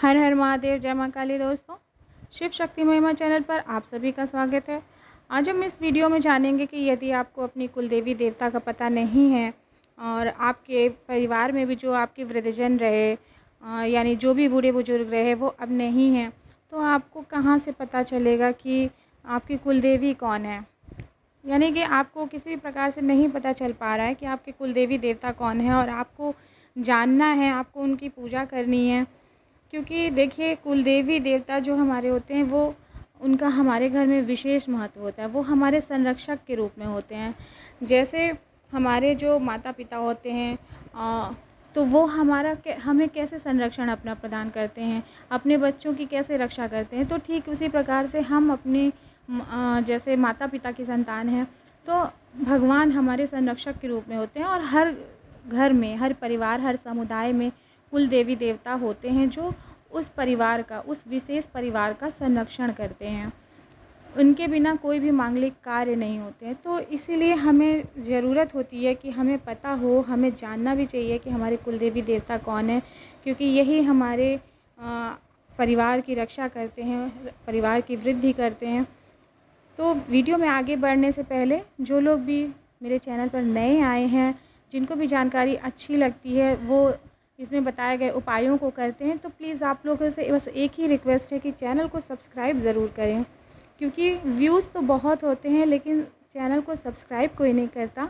हर हर महादेव, जय माँ काली। दोस्तों, शिव शक्ति महिमा चैनल पर आप सभी का स्वागत है। आज हम इस वीडियो में जानेंगे कि यदि आपको अपनी कुल देवी देवता का पता नहीं है और आपके परिवार में भी जो आपके वृद्धजन रहे यानी जो भी बूढ़े बुजुर्ग रहे वो अब नहीं हैं, तो आपको कहाँ से पता चलेगा कि आपकी कुल देवी कौन है। यानी कि आपको किसी भी प्रकार से नहीं पता चल पा रहा है कि आपके कुल देवी देवता कौन है और आपको जानना है, आपको उनकी पूजा करनी है। क्योंकि देखिए, कुलदेवी देवता जो हमारे होते हैं वो उनका हमारे घर में विशेष महत्व होता है। वो हमारे संरक्षक के रूप में होते हैं। जैसे हमारे जो माता पिता होते हैं तो वो हमें कैसे संरक्षण अपना प्रदान करते हैं, अपने बच्चों की कैसे रक्षा करते हैं, तो ठीक उसी प्रकार से हम अपने जैसे माता पिता की संतान हैं तो भगवान हमारे संरक्षक के रूप में होते हैं। और हर घर में, हर परिवार, हर समुदाय में कुल देवी देवता होते हैं जो उस परिवार का, उस विशेष परिवार का संरक्षण करते हैं। उनके बिना कोई भी मांगलिक कार्य नहीं होते हैं। तो इसीलिए हमें ज़रूरत होती है कि हमें पता हो, हमें जानना भी चाहिए कि हमारे कुल देवी देवता कौन है, क्योंकि यही हमारे परिवार की रक्षा करते हैं, परिवार की वृद्धि करते हैं। तो वीडियो में आगे बढ़ने से पहले जो लोग भी मेरे चैनल पर नए आए हैं, जिनको भी जानकारी अच्छी लगती है, वो इसमें बताए गए उपायों को करते हैं, तो प्लीज़ आप लोगों से बस एक ही रिक्वेस्ट है कि चैनल को सब्सक्राइब ज़रूर करें। क्योंकि व्यूज़ तो बहुत होते हैं लेकिन चैनल को सब्सक्राइब कोई नहीं करता।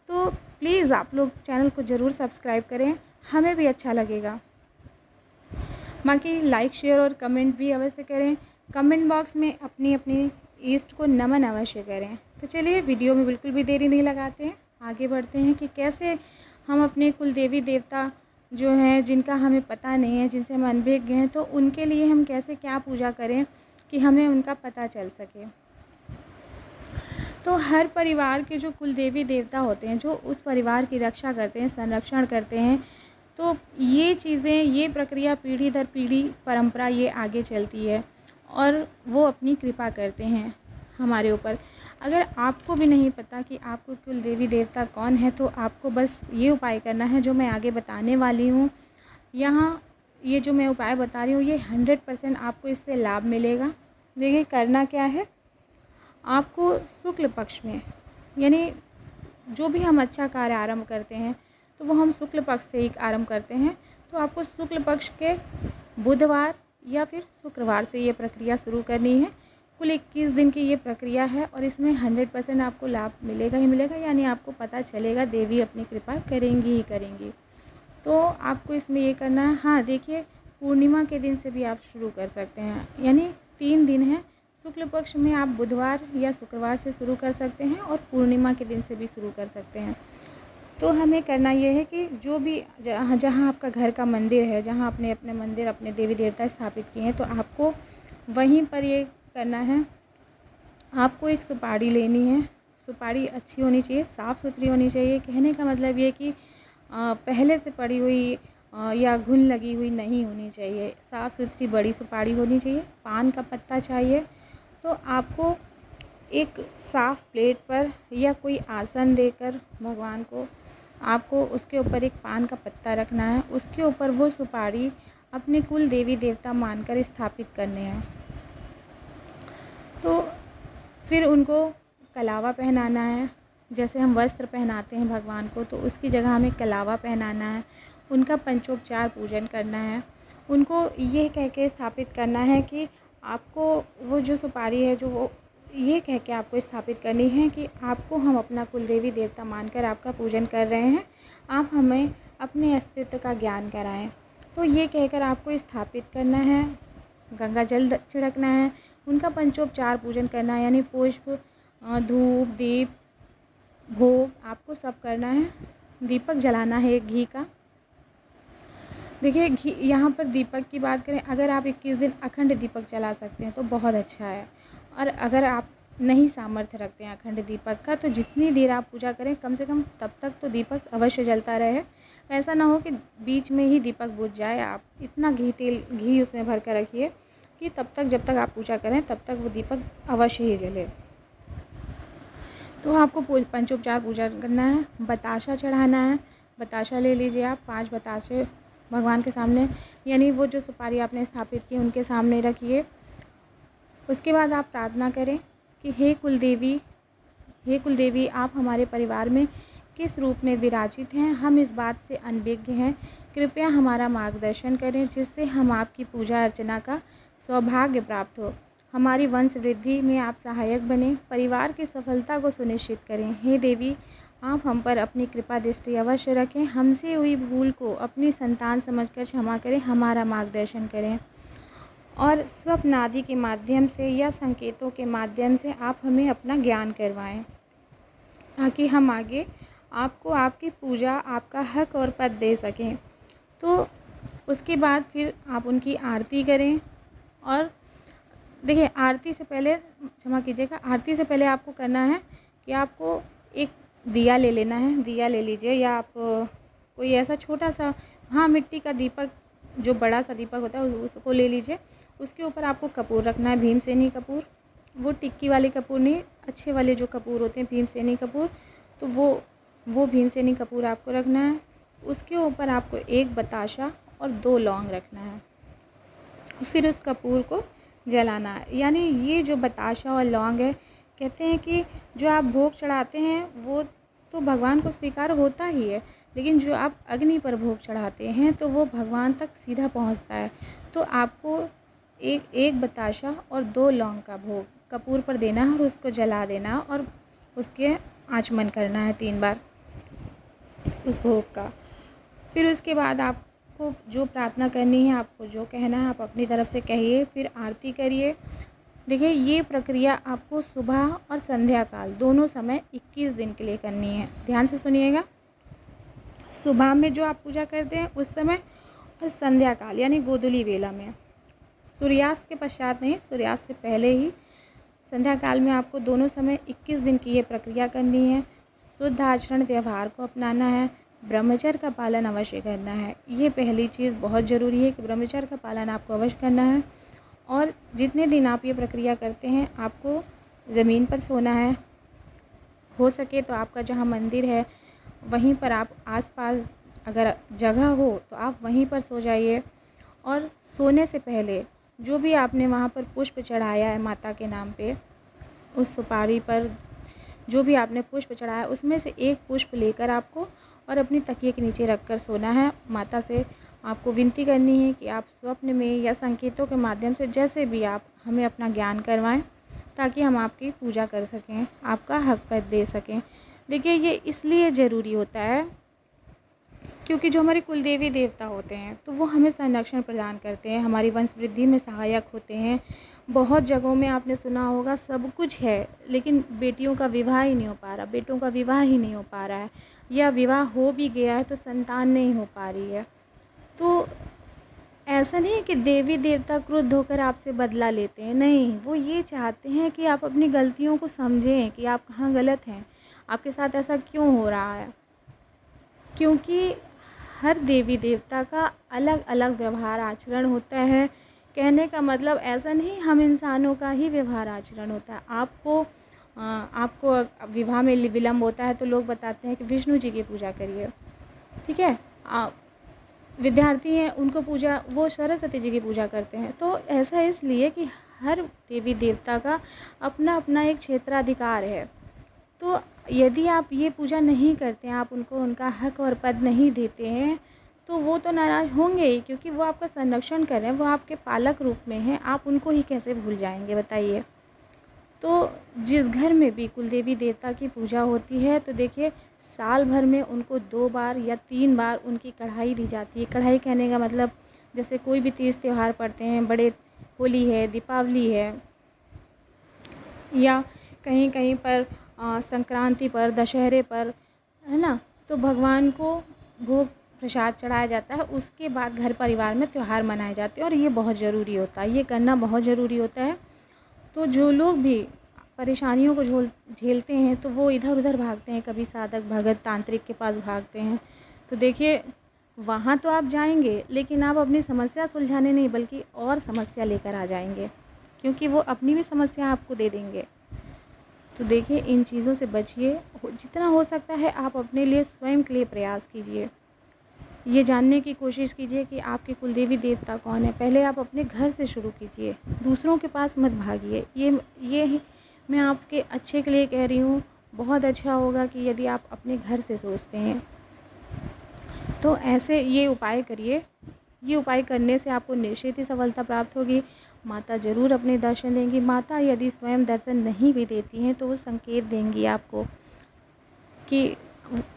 तो प्लीज़ आप लोग चैनल को ज़रूर सब्सक्राइब करें, हमें भी अच्छा लगेगा। बाकी लाइक, शेयर और कमेंट भी अवश्य करें। कमेंट बॉक्स में अपनी अपनी ईष्ट को नमन अवश्य करें। तो चलिए, वीडियो में बिल्कुल भी देरी नहीं लगाते हैं, आगे बढ़ते हैं कि कैसे हम अपने कुल देवी देवता जो हैं, जिनका हमें पता नहीं है, जिनसे हम अनभिज्ञ हैं, तो उनके लिए हम कैसे क्या पूजा करें कि हमें उनका पता चल सके। तो हर परिवार के जो कुल देवी देवता होते हैं, जो उस परिवार की रक्षा करते हैं, संरक्षण करते हैं, तो ये चीज़ें, ये प्रक्रिया पीढ़ी दर पीढ़ी, परंपरा ये आगे चलती है और वो अपनी कृपा करते हैं हमारे ऊपर। अगर आपको भी नहीं पता कि आपको कुल देवी देवता कौन है, तो आपको बस ये उपाय करना है जो मैं आगे बताने वाली हूँ। यहाँ ये जो मैं उपाय बता रही हूँ, ये 100% आपको इससे लाभ मिलेगा। देखिए, करना क्या है, आपको शुक्ल पक्ष में, यानी जो भी हम अच्छा कार्य आरंभ करते हैं तो वो हम शुक्ल पक्ष से ही आरंभ करते हैं। तो आपको शुक्ल पक्ष के बुधवार या फिर शुक्रवार से ये प्रक्रिया शुरू करनी है। कुल 21 दिन की ये प्रक्रिया है और इसमें 100% आपको लाभ मिलेगा ही मिलेगा, यानी आपको पता चलेगा देवी अपनी कृपा करेंगी ही करेंगी। तो आपको इसमें ये करना है। हाँ, देखिए, पूर्णिमा के दिन से भी आप शुरू कर सकते हैं, यानी 3 दिन हैं। शुक्ल पक्ष में आप बुधवार या शुक्रवार से शुरू कर सकते हैं और पूर्णिमा के दिन से भी शुरू कर सकते हैं। तो हमें करना ये है कि जो भी जहाँ आपका घर का मंदिर है, जहाँ आपने अपने मंदिर, अपने देवी देवता स्थापित किए हैं, तो आपको वहीं पर ये करना है। आपको एक सुपारी लेनी है। सुपारी अच्छी होनी चाहिए, साफ़ सुथरी होनी चाहिए। कहने का मतलब ये कि पहले से पड़ी हुई या घुन लगी हुई नहीं होनी चाहिए। साफ़ सुथरी बड़ी सुपारी होनी चाहिए। पान का पत्ता चाहिए। तो आपको एक साफ़ प्लेट पर या कोई आसन देकर भगवान को, आपको उसके ऊपर एक पान का पत्ता रखना है। उसके ऊपर वो सुपारी अपने कुल देवी देवता मानकर स्थापित करने हैं। तो फिर उनको कलावा पहनाना है। जैसे हम वस्त्र पहनाते हैं भगवान को, तो उसकी जगह हमें कलावा पहनाना है। उनका पंचोपचार पूजन करना है। उनको ये कह के स्थापित करना है कि आपको वो जो सुपारी है, जो वो ये कह के आपको स्थापित करनी है कि आपको हम अपना कुल देवी देवता मानकर आपका पूजन कर रहे हैं, आप हमें अपने अस्तित्व का ज्ञान कराएं। तो ये कहकर आपको स्थापित करना है। गंगा जल छिड़कना है। उनका पंचोपचार पूजन करना है, यानी पुष्प, धूप, दीप, भोग आपको सब करना है। दीपक जलाना है एक घी का। देखिए, घी, यहाँ पर दीपक की बात करें, अगर आप 21 दिन अखंड दीपक जला सकते हैं तो बहुत अच्छा है। और अगर आप नहीं सामर्थ्य रखते हैं अखंड दीपक का, तो जितनी देर आप पूजा करें, कम से कम तब तक तो दीपक अवश्य जलता रहे। ऐसा ना हो कि बीच में ही दीपक बुझ जाए। आप इतना घी उसमें भर कर रखिए कि तब तक, जब तक आप पूजा करें, तब तक वो दीपक अवश्य ही जले। तो आपको पंचोपचार पूजा करना है। बताशा चढ़ाना है। बताशा ले लीजिए आप, 5 बताशे भगवान के सामने, यानी वो जो सुपारी आपने स्थापित की उनके सामने रखिए। उसके बाद आप प्रार्थना करें कि हे कुलदेवी आप हमारे परिवार में किस रूप में विराजित हैं, हम इस बात से अनभिज्ञ हैं। कृपया हमारा मार्गदर्शन करें जिससे हम आपकी पूजा अर्चना का सौभाग्य प्राप्त हो। हमारी वंश वृद्धि में आप सहायक बने, परिवार की सफलता को सुनिश्चित करें। हे देवी आप हम पर अपनी कृपा दृष्टि अवश्य रखें, हमसे हुई भूल को अपनी संतान समझकर क्षमा करें, हमारा मार्गदर्शन करें और स्वप्न आदि के माध्यम से या संकेतों के माध्यम से आप हमें अपना ज्ञान करवाएं, ताकि हम आगे आपको आपकी पूजा, आपका हक और पद दे सकें। तो उसके बाद फिर आप उनकी आरती करें। और देखिए, आरती से पहले, क्षमा कीजिएगा, आरती से पहले आपको करना है कि आपको एक दिया ले लेना है, दिया ले लीजिए, या आप कोई ऐसा छोटा सा, हाँ, मिट्टी का दीपक, जो बड़ा सा दीपक होता है उसको ले लीजिए। उसके ऊपर आपको कपूर रखना है, भीमसेनी कपूर, वो टिक्की वाले कपूर नहीं, अच्छे वाले जो कपूर होते हैं भीमसेनी कपूर, तो वो भीमसेनी कपूर आपको रखना है। उसके ऊपर आपको एक बताशा और 2 लौंग रखना है, फिर उस कपूर को जलाना है। यानी ये जो बताशा और लौंग है, कहते हैं कि जो आप भोग चढ़ाते हैं वो तो भगवान को स्वीकार होता ही है, लेकिन जो आप अग्नि पर भोग चढ़ाते हैं तो वो भगवान तक सीधा पहुंचता है। तो आपको एक बताशा और 2 लौंग का भोग कपूर पर देना है और उसको जला देना और उसके आचमन करना है 3 बार उस भोग का। फिर उसके बाद आपको जो प्रार्थना करनी है, आपको जो कहना है, आप अपनी तरफ से कहिए, फिर आरती करिए। देखिए, ये प्रक्रिया आपको सुबह और संध्या काल दोनों समय 21 दिन के लिए करनी है। ध्यान से सुनिएगा, सुबह में जो आप पूजा करते हैं उस समय, और संध्या काल यानी गोधूली बेला में, सूर्यास्त के पश्चात नहीं, सूर्यास्त से पहले ही संध्या काल में आपको दोनों समय 21 दिन की ये प्रक्रिया करनी है। शुद्ध आचरण व्यवहार को अपनाना है, ब्रह्मचर्य का पालन अवश्य करना है। ये पहली चीज़ बहुत ज़रूरी है कि ब्रह्मचर्य का पालन आपको अवश्य करना है। और जितने दिन आप ये प्रक्रिया करते हैं आपको ज़मीन पर सोना है, हो सके तो आपका जहाँ मंदिर है वहीं पर, आप आसपास अगर जगह हो तो आप वहीं पर सो जाइए। और सोने से पहले जो भी आपने वहाँ पर पुष्प चढ़ाया है माता के नाम पे, उस सुपारी पर जो भी आपने पुष्प चढ़ाया उसमें से एक पुष्प लेकर आपको और अपनी तकिए के नीचे रखकर सोना है। माता से आपको विनती करनी है कि आप स्वप्न में या संकेतों के माध्यम से जैसे भी आप हमें अपना ज्ञान करवाएं, ताकि हम आपकी पूजा कर सकें, आपका हक पद दे सकें। देखिए, ये इसलिए ज़रूरी होता है क्योंकि जो हमारे कुलदेवी देवता होते हैं तो वो हमें संरक्षण प्रदान करते हैं, हमारी वंश वृद्धि में सहायक होते हैं। बहुत जगहों में आपने सुना होगा सब कुछ है लेकिन बेटियों का विवाह ही नहीं हो पा रहा, बेटों का विवाह ही नहीं हो पा रहा है, या विवाह हो भी गया है तो संतान नहीं हो पा रही है। तो ऐसा नहीं है कि देवी देवता क्रुद्ध होकर आपसे बदला लेते हैं, नहीं, वो ये चाहते हैं कि आप अपनी गलतियों को समझें कि आप कहाँ गलत हैं, आपके साथ ऐसा क्यों हो रहा है। क्योंकि हर देवी देवता का अलग अलग व्यवहार आचरण होता है। कहने का मतलब ऐसा नहीं हम इंसानों का ही व्यवहार आचरण होता है। आपको विवाह में विलम्ब होता है तो लोग बताते हैं कि विष्णु जी की पूजा करिए, ठीक है। विद्यार्थी हैं उनको पूजा, वो सरस्वती जी की पूजा करते हैं। तो ऐसा इसलिए कि हर देवी देवता का अपना अपना एक क्षेत्राधिकार है। तो यदि आप ये पूजा नहीं करते हैं, आप उनको उनका हक और पद नहीं देते हैं, तो वो तो नाराज़ होंगे ही, क्योंकि वो आपका संरक्षण कर रहे हैं, वो आपके पालक रूप में हैं, आप उनको ही कैसे भूल जाएंगे बताइए। तो जिस घर में भी कुलदेवी देवता की पूजा होती है तो देखिए साल भर में उनको 2 बार या 3 बार उनकी कढ़ाई दी जाती है। कढ़ाई कहने का मतलब जैसे कोई भी तीज त्यौहार पड़ते हैं, बड़े, होली है, दीपावली है, या कहीं कहीं पर संक्रांति पर, दशहरे पर, है ना, तो भगवान को भोग प्रसाद चढ़ाया जाता है। उसके बाद घर परिवार में त्यौहार मनाए जाते हैं और ये बहुत ज़रूरी होता है, ये करना बहुत ज़रूरी होता है। तो जो लोग भी परेशानियों को झेलते हैं तो वो इधर उधर भागते हैं, कभी साधक भगत तांत्रिक के पास भागते हैं। तो देखिए वहाँ तो आप जाएंगे लेकिन आप अपनी समस्या सुलझाने नहीं बल्कि और समस्या लेकर आ जाएंगे, क्योंकि वो अपनी भी समस्या आपको दे देंगे। तो देखिए इन चीज़ों से बचिए, जितना हो सकता है आप अपने लिए स्वयं के लिए प्रयास कीजिए। ये जानने की कोशिश कीजिए कि आपके कुलदेवी देवता कौन है। पहले आप अपने घर से शुरू कीजिए, दूसरों के पास मत भागिए। ये मैं आपके अच्छे के लिए कह रही हूँ। बहुत अच्छा होगा कि यदि आप अपने घर से सोचते हैं तो ऐसे ये उपाय करिए। ये उपाय करने से आपको निश्चित ही सफलता प्राप्त होगी। माता ज़रूर अपने दर्शन देंगी। माता यदि स्वयं दर्शन नहीं भी देती हैं तो वो संकेत देंगी आपको कि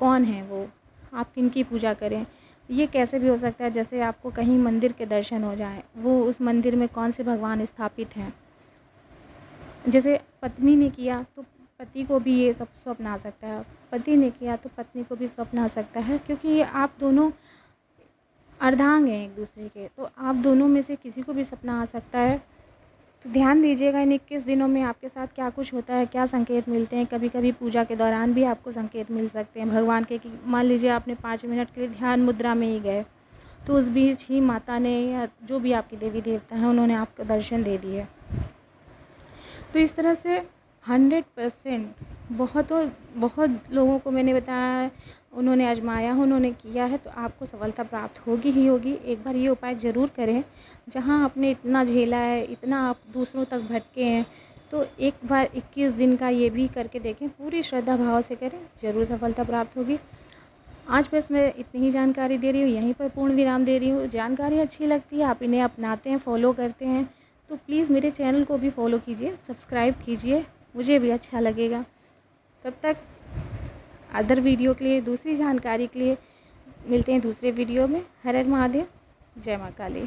कौन है वो, आप किनकी पूजा करें। ये कैसे भी हो सकता है, जैसे आपको कहीं मंदिर के दर्शन हो जाएं, वो उस मंदिर में कौन से भगवान स्थापित हैं। जैसे पत्नी ने किया तो पति को भी ये सब स्वप्न आ सकता है, पति ने किया तो पत्नी को भी स्वप्न आ सकता है, क्योंकि ये आप दोनों अर्धांग हैं एक दूसरे के। तो आप दोनों में से किसी को भी सपना आ सकता है। तो ध्यान दीजिएगा इन 21 दिनों में आपके साथ क्या कुछ होता है, क्या संकेत मिलते हैं। कभी कभी पूजा के दौरान भी आपको संकेत मिल सकते हैं भगवान के, कि मान लीजिए आपने 5 मिनट के लिए ध्यान मुद्रा में ही गए तो उस बीच ही माता ने या जो भी आपके देवी देवता हैं उन्होंने आपको दर्शन दे दिए। तो इस तरह से 100% बहुत लोगों को मैंने बताया है, उन्होंने आजमाया, उन्होंने किया है, तो आपको सफलता प्राप्त होगी ही होगी। एक बार ये उपाय ज़रूर करें। जहाँ आपने इतना झेला है, इतना आप दूसरों तक भटके हैं, तो एक बार 21 दिन का ये भी करके देखें। पूरी श्रद्धा भाव से करें, ज़रूर सफलता प्राप्त होगी। आज बस मैं इतनी ही जानकारी दे रही हूँ, यहीं पर पूर्ण विराम दे रही हूँ। जानकारी अच्छी लगती है, आप इन्हें अपनाते हैं, फॉलो करते हैं, तो प्लीज़ मेरे चैनल को भी फॉलो कीजिए, सब्सक्राइब कीजिए, मुझे भी अच्छा लगेगा। तब तक अदर वीडियो के लिए, दूसरी जानकारी के लिए मिलते हैं दूसरे वीडियो में। हर हर महादेव, जय माँ काली।